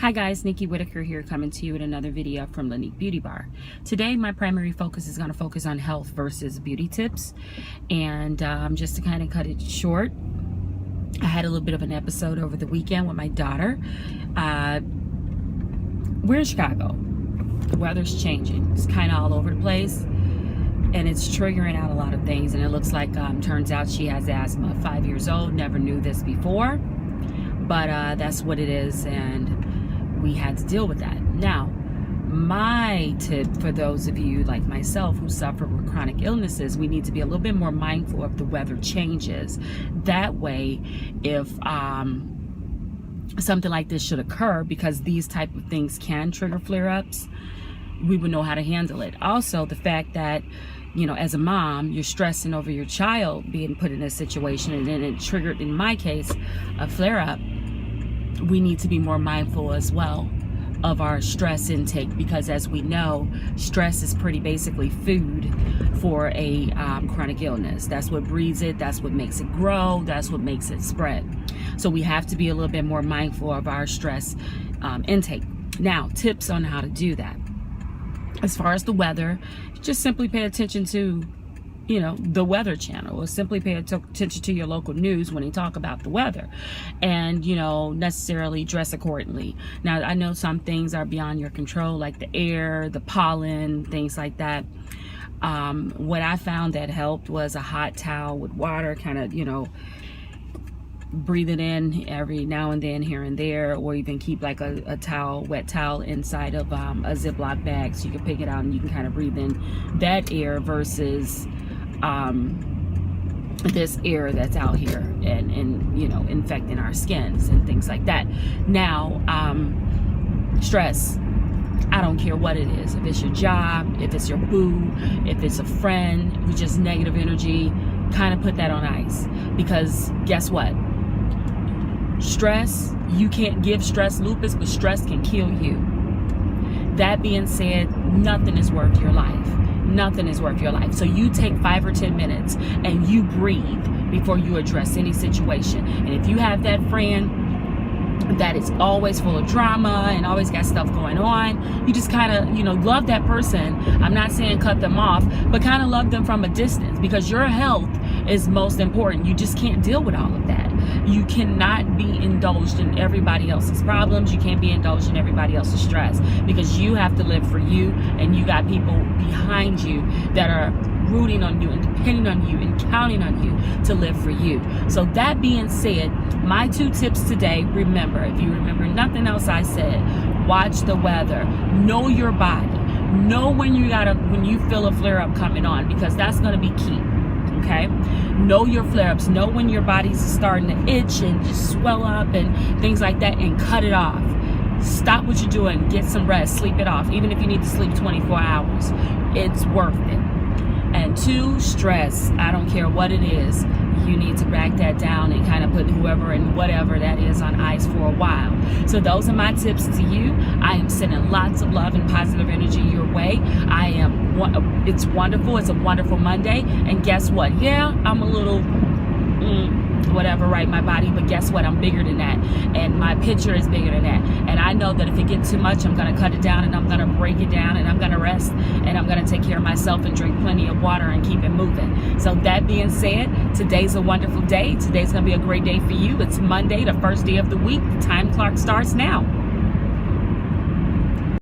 Hi guys, Nikki Whitaker here, coming to you with another video from Lanique Beauty Bar. Today my primary focus is going to focus on health versus beauty tips, and just to kind of cut it short, I had a little bit of an episode over the weekend with my daughter. We're in Chicago. The weather's changing. It's kind of all over the place, and it's triggering out a lot of things, and it looks like turns out she has asthma. 5 years old, never knew this before, but that's what it is, and we had to deal with that. Now, my tip for those of you like myself who suffer with chronic illnesses, we need to be a little bit more mindful of the weather changes. That way, if something like this should occur, because these type of things can trigger flare-ups, we would know how to handle it. Also, the fact that, you know, as a mom, you're stressing over your child being put in a situation, and then it triggered, in my case, a flare-up. We need to be more mindful as well of our stress intake, because as we know, stress is pretty basically food for a chronic illness. That's what breeds it, that's what makes it grow, that's what makes it spread. So we have to be a little bit more mindful of our stress intake. Now, tips on how to do that. As far as the weather, just simply pay attention to, you know, the Weather Channel, or simply pay attention to your local news when they talk about the weather, and, you know, necessarily dress accordingly. Now, I know some things are beyond your control, like the air, the pollen, things like that. What I found that helped was a hot towel with water, kind of, you know, breathe it in every now and then, here and there, or even keep like a towel, wet towel, inside of a Ziploc bag, so you can pick it out and you can kind of breathe in that air versus this air that's out here and you know, infecting our skins and things like that. Now, stress, I don't care what it is, if it's your job, if it's your boo, if it's a friend with just negative energy, kind of put that on ice, because guess what? Stress, you can't give stress lupus, but stress can kill you. That being said, nothing is worth your life. Nothing is worth your life. So you take 5 or 10 minutes and you breathe before you address any situation. And if you have that friend that is always full of drama and always got stuff going on, you just kind of, you know, love that person. I'm not saying cut them off, but kind of love them from a distance, because your health is most important. You just can't deal with all of that. You cannot be indulged in everybody else's problems. You can't be indulged in everybody else's stress, because you have to live for you, and you got people behind you that are rooting on you and depending on you and counting on you to live for you. So that being said, my 2 tips today: remember, if you remember nothing else I said, watch the weather, know your body, know when you feel a flare-up coming on, because that's going to be key. Okay, know your flare-ups, know when your body's starting to itch and just swell up and things like that, and cut it off. Stop what you're doing, get some rest, sleep it off. Even if you need to sleep 24 hours, it's worth it. And 2, stress, I don't care what it is, you need to back that down and kind of put whoever and whatever that is on ice for a while. So those are my tips to you. I am sending lots of love and positive energy your way. It's wonderful. It's a wonderful Monday. And guess what? Yeah, I'm a little whatever, right, my body, but guess what? I'm bigger than that, and my picture is bigger than that, and I know that if it gets too much, I'm going to cut it down, and I'm going to break it down, and I'm going to rest, and I'm going to take care of myself and drink plenty of water and keep it moving. So that being said, today's a wonderful day. Today's going to be a great day for you. It's Monday, the first day of the week. The time clock starts now.